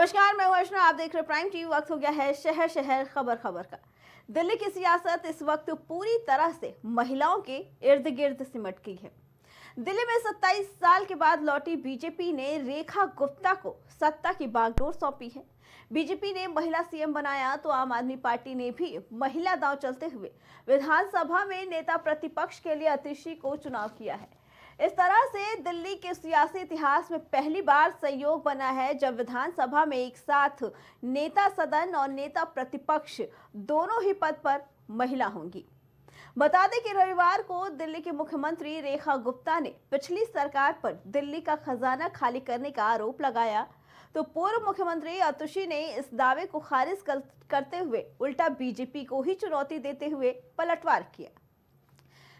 नमस्कार, मैं हूं अर्चना। आप देख रहे प्राइम टीवी। वक्त हो गया है शहर शहर खबर खबर का। दिल्ली की सियासत इस वक्त पूरी तरह से महिलाओं के इर्द गिर्द सिमट गई है। दिल्ली में 27 साल के बाद लौटी बीजेपी ने रेखा गुप्ता को सत्ता की बागडोर सौंपी है। बीजेपी ने महिला सीएम बनाया तो आम आदमी पार्टी ने भी महिला दांव चलते हुए विधानसभा में नेता प्रतिपक्ष के लिए अतिशी को चुनाव किया है। इस तरह से दिल्ली के सियासी इतिहास में पहली बार संयोग बना है जब विधानसभा में एक साथ नेता सदन और नेता प्रतिपक्ष दोनों ही पद पर महिला होंगी। बता दें कि रविवार को दिल्ली के मुख्यमंत्री रेखा गुप्ता ने पिछली सरकार पर दिल्ली का खजाना खाली करने का आरोप लगाया, तो पूर्व मुख्यमंत्री अतुशी ने इस दावे को खारिज करते हुए उल्टा बीजेपी को ही चुनौती देते हुए पलटवार किया।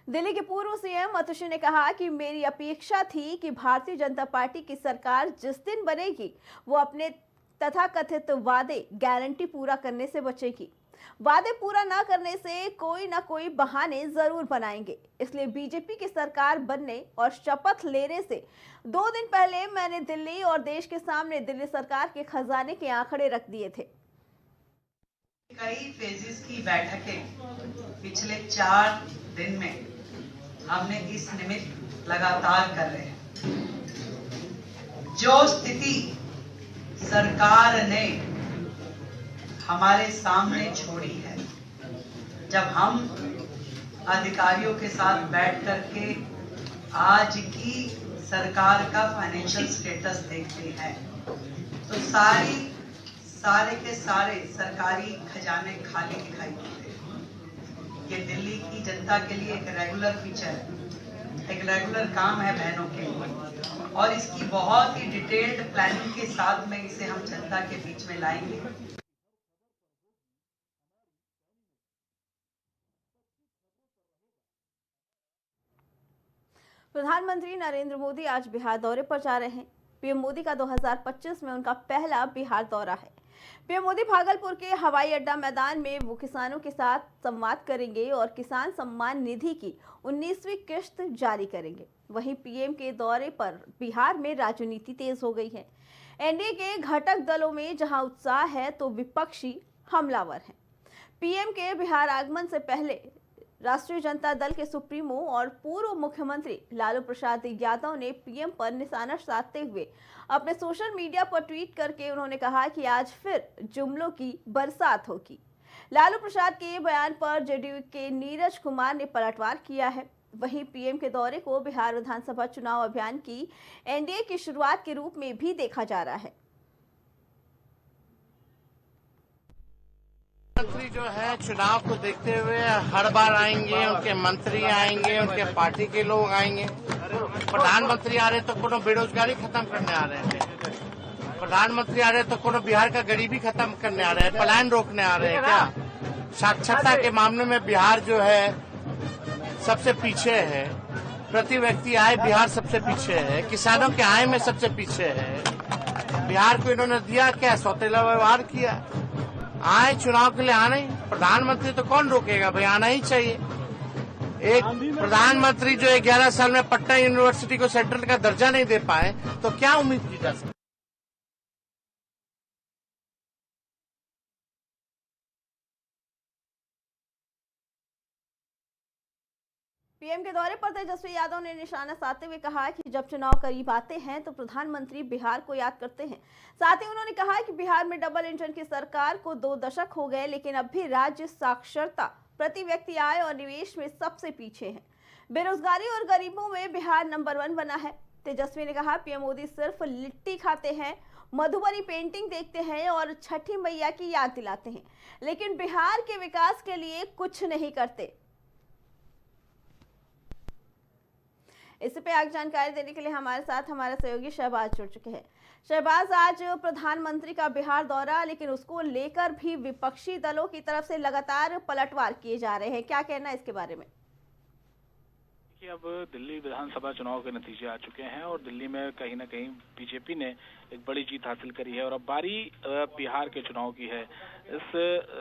दिल्ली के पूर्व सीएम अतुशी ने कहा कि मेरी अपेक्षा थी कि भारतीय जनता पार्टी की सरकार जिस दिन बनेगी वो अपने तथाकथित वादे गारंटी पूरा करने से बचेगी। वादे पूरा ना करने से कोई ना कोई बहाने जरूर बनाएंगे। इसलिए बीजेपी की सरकार बनने और शपथ लेने से 2 दिन पहले मैंने दिल्ली और देश के सामने दिल्ली सरकार के खजाने के आंकड़े रख दिए थे। कई फेजेस की बैठकें पिछले 4 दिन में हमने इस निमित्त लगातार कर रहे हैं। जो स्थिति सरकार ने हमारे सामने छोड़ी है, जब हम अधिकारियों के साथ बैठ करके आज की सरकार का फाइनेंशियल स्टेटस देखते हैं तो सारे के सारे सरकारी खजाने खाली दिखाई देते हैं। ये दिल्ली की जनता के लिए एक रेगुलर फीचर है, एक रेगुलर काम है बहनों के लिए, और इसकी बहुत ही डिटेल्ड प्लानिंग के साथ में इसे हम जनता के बीच में लाएंगे। प्रधानमंत्री नरेंद्र मोदी आज बिहार दौरे पर जा रहे हैं। पीएम मोदी का 2025 में उनका पहला बिहार दौरा है। पीएम मोदी भागलपुर के हवाई अड्डा मैदान में वो किसानों के साथ संवाद करेंगे और किसान सम्मान निधि की 19वीं किश्त जारी करेंगे। वहीं पीएम के दौरे पर बिहार में राजनीति तेज हो गई है। एनडीए के घटक दलों में जहां उत्साह है तो विपक्षी हमलावर हैं। पीएम के बिहार आगमन से पहले राष्ट्रीय जनता दल के सुप्रीमो और पूर्व मुख्यमंत्री लालू प्रसाद यादव ने पीएम पर निशाना साधते हुए अपने सोशल मीडिया पर ट्वीट करके उन्होंने कहा कि आज फिर जुमलों की बरसात होगी। लालू प्रसाद के बयान पर जेडीयू के नीरज कुमार ने पलटवार किया है। वहीं पीएम के दौरे को बिहार विधानसभा चुनाव अभियान की एनडीए की शुरुआत के रूप में भी देखा जा रहा है। मंत्री जो है चुनाव को देखते हुए हर बार आएंगे, उनके मंत्री आएंगे, उनके पार्टी के लोग आएंगे। प्रधानमंत्री आ रहे तो कोनो बेरोजगारी खत्म करने आ रहे हैं, प्रधानमंत्री आ रहे तो कोनो बिहार का गरीबी खत्म करने आ रहे हैं, पलायन रोकने आ रहे हैं। क्या साक्षरता के मामले में बिहार जो है सबसे पीछे है, प्रति व्यक्ति आय बिहार सबसे पीछे है, किसानों के आय में सबसे पीछे है। बिहार को इन्होंने दिया क्या? सौतेला व्यवहार किया। आए चुनाव के लिए आना ही, प्रधानमंत्री तो कौन रोकेगा भाई, आना ही चाहिए। एक प्रधानमंत्री जो 11 साल में पटना यूनिवर्सिटी को सेंट्रल का दर्जा नहीं दे पाए तो क्या उम्मीद की जा सकती? पीएम के दौरे पर तेजस्वी यादव ने निशाना साधते हुए कहा कि जब चुनाव करीब आते हैं तो प्रधानमंत्री बिहार को याद करते हैं। साथ ही उन्होंने कहा कि बिहार में डबल इंजन की सरकार को 2 दशक हो गए, लेकिन अब भी राज्य साक्षरता, प्रति व्यक्ति आय और निवेश में सबसे पीछे है। बेरोजगारी और गरीबों में बिहार नंबर 1 बना है। तेजस्वी ने कहा पीएम मोदी सिर्फ लिट्टी खाते हैं, मधुबनी पेंटिंग देखते हैं और छठी मैया की याद दिलाते हैं, लेकिन बिहार के विकास के लिए कुछ नहीं करते। इसी पे आगे जानकारी देने के लिए हमारे साथ हमारे सहयोगी शहबाज जुड़ चुके हैं। शहबाज, आज प्रधानमंत्री का बिहार दौरा, लेकिन उसको लेकर भी विपक्षी दलों की तरफ से लगातार पलटवार किए जा रहे हैं, क्या कहना है इसके बारे में? कि अब दिल्ली विधानसभा चुनाव के नतीजे आ चुके हैं और दिल्ली में कहीं ना कहीं बीजेपी ने एक बड़ी जीत हासिल करी है और अब बारी बिहार के चुनाव की है। इस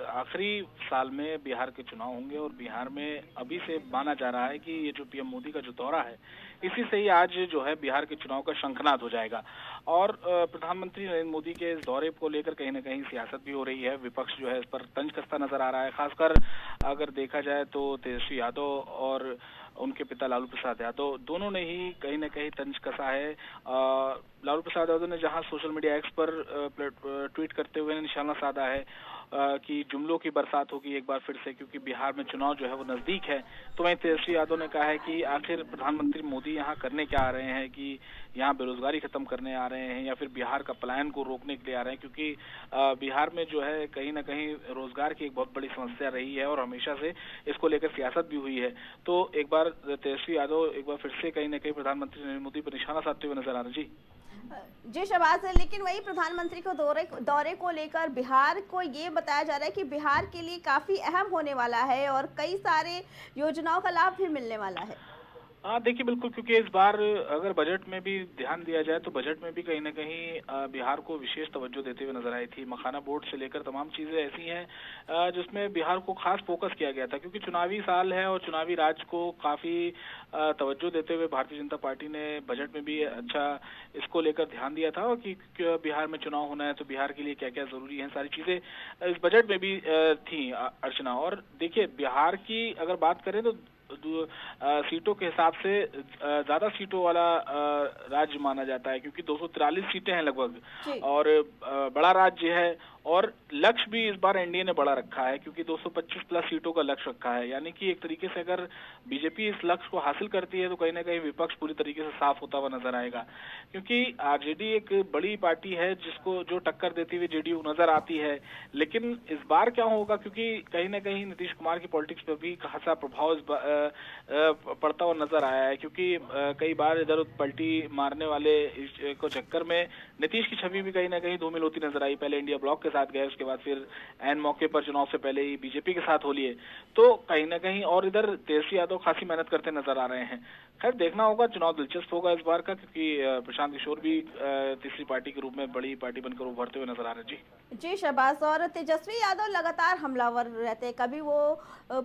आखिरी साल में बिहार के चुनाव होंगे और बिहार में अभी से माना जा रहा है कि ये जो पीएम मोदी का जो दौरा है, इसी से ही आज जो है बिहार के चुनाव का शंखनाद हो जाएगा। और प्रधानमंत्री नरेंद्र मोदी के इस दौरे को लेकर कहीं ना कहीं सियासत भी हो रही है। विपक्ष जो है इस पर तंज कसता नजर आ रहा है। खासकर अगर देखा जाए तो तेजस्वी यादव और उनके पिता लालू प्रसाद यादव दोनों ने ही कहीं न कहीं तंज कसा है। लालू प्रसाद यादव ने जहां सोशल मीडिया एक्स पर ट्वीट करते हुए निशाना साधा है कि जुमलों की बरसात होगी एक बार फिर से, क्योंकि बिहार में चुनाव जो है वो नजदीक है। तो वहीं तेजस्वी यादव ने कहा है कि आखिर प्रधानमंत्री मोदी यहाँ करने क्या आ रहे हैं, कि यहाँ बेरोजगारी खत्म करने आ रहे हैं या फिर बिहार का पलायन को रोकने के लिए आ रहे हैं, क्योंकि बिहार में जो है कहीं ना कहीं रोजगार की एक बहुत बड़ी समस्या रही है और हमेशा से इसको लेकर सियासत भी हुई है। तो एक बार तेजस्वी यादव एक बार फिर से कहीं ना कहीं प्रधानमंत्री नरेंद्र मोदी पर निशाना साधते हुए नजर आ रहे हैं। जी शहबाज, लेकिन वही प्रधानमंत्री को दौरे को लेकर बिहार को ये बताया जा रहा है कि बिहार के लिए काफी अहम होने वाला है और कई सारे योजनाओं का लाभ भी मिलने वाला है। हाँ देखिए, बिल्कुल, क्योंकि इस बार अगर बजट में भी ध्यान दिया जाए तो बजट में भी कहीं ना कहीं बिहार को विशेष तवज्जो देते हुए नजर आई थी। मखाना बोर्ड से लेकर तमाम चीजें ऐसी हैं जिसमें बिहार को खास फोकस किया गया था, क्योंकि चुनावी साल है और चुनावी राज्य को काफी तवज्जो देते हुए भारतीय जनता पार्टी ने बजट में भी अच्छा इसको लेकर ध्यान दिया था कि बिहार में चुनाव होना है तो बिहार के लिए क्या क्या जरूरी है, सारी चीजें इस बजट में भी थी अर्चना। और देखिए, बिहार की अगर बात करें तो सीटों के हिसाब से ज्यादा सीटों वाला राज्य माना जाता है, क्योंकि 243 सीटें हैं लगभग और बड़ा राज्य है। और लक्ष्य भी इस बार एनडीए ने बड़ा रखा है, क्योंकि 225 प्लस सीटों का लक्ष्य रखा है। यानी कि एक तरीके से अगर बीजेपी इस लक्ष्य को हासिल करती है तो कहीं ना कहीं विपक्ष पूरी तरीके से साफ होता हुआ नजर आएगा, क्योंकि आरजेडी एक बड़ी पार्टी है जिसको जो टक्कर देती हुई जेडीयू नजर आती है। लेकिन इस बार क्या होगा, क्योंकि कहीं ना कहीं नीतीश कुमार की पॉलिटिक्स पर भी खासा प्रभाव पड़ता हुआ नजर आया है, क्योंकि कई बार इधर पलटी मारने वाले को चक्कर में नीतीश की छवि भी कहीं ना कहीं धूमिल होती नजर आई। पहले इंडिया ब्लॉक के साथ गए, उसके बाद फिर एन मौके पर चुनाव से पहले ही बीजेपी के साथ हो लिए, तो कहीं ना कहीं और इधर तेजस्वी यादव खासी मेहनत करते नजर आ रहे हैं। खैर देखना होगा, चुनाव दिलचस्प होगा इस बार का, क्योंकि प्रशांत किशोर भी तीसरी पार्टी के रूप में बड़ी पार्टी बनकर उभरते हुए नजर आ रहे हैं। जी शहबाज, और तेजस्वी यादव लगातार हमलावर रहते हैं, कभी वो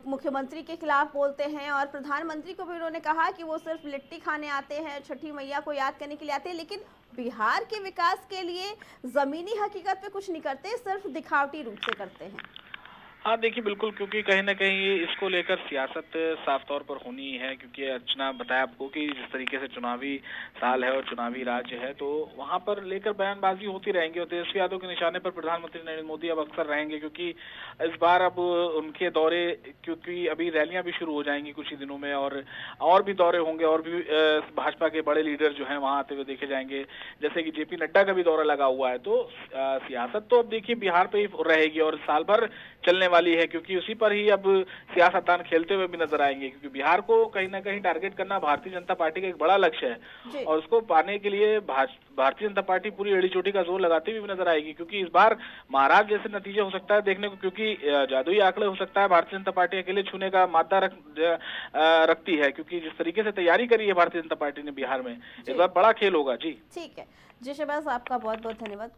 मुख्यमंत्री के खिलाफ बोलते हैं और प्रधानमंत्री को भी उन्होंने कहा कि वो सिर्फ लिट्टी खाने आते हैं, छठी मैया को याद करने के लिए आते हैं, लेकिन बिहार के विकास के लिए जमीनी हकीकत पे कुछ नहीं करते, सिर्फ दिखावटी रूप से करते हैं। हाँ देखिए, बिल्कुल, क्योंकि कहीं ना कहीं इसको लेकर सियासत साफ तौर पर होनी है, क्योंकि अर्चना बताया आपको कि जिस तरीके से चुनावी साल है और चुनावी राज्य है तो वहां पर लेकर बयानबाजी होती रहेंगी और तेजस्वी यादव के निशाने पर प्रधानमंत्री नरेंद्र मोदी अब अक्सर रहेंगे, क्योंकि इस बार अब उनके दौरे, क्योंकि अभी रैलियां भी शुरू हो जाएंगी कुछ ही दिनों में और भी दौरे होंगे और भी भाजपा के बड़े लीडर जो है वहां आते हुए देखे जाएंगे, जैसे कि जेपी नड्डा का भी दौरा लगा हुआ है। तो सियासत तो अब देखिए बिहार पे ही रहेगी और साल भर चलने वाली है, क्योंकि उसी पर ही अब सियासतदान खेलते हुए भी नजर आएंगे, क्योंकि बिहार को कहीं ना कहीं टारगेट करना भारतीय जनता पार्टी का एक बड़ा लक्ष्य है और उसको पाने के लिए भारतीय जनता पार्टी पूरी एड़ी चोटी का जोर लगाते हुए भी नजर आएगी, क्योंकि इस बार महाराज जैसे नतीजे हो सकता है देखने को, क्योंकि जादुई आंकड़े हो सकता है भारतीय जनता पार्टी अकेले छूने का मादा रखती है, क्योंकि जिस तरीके से तैयारी करी है भारतीय जनता पार्टी ने बिहार में, इस बार बड़ा खेल होगा। जी ठीक है जी शहबाज, आपका बहुत बहुत धन्यवाद।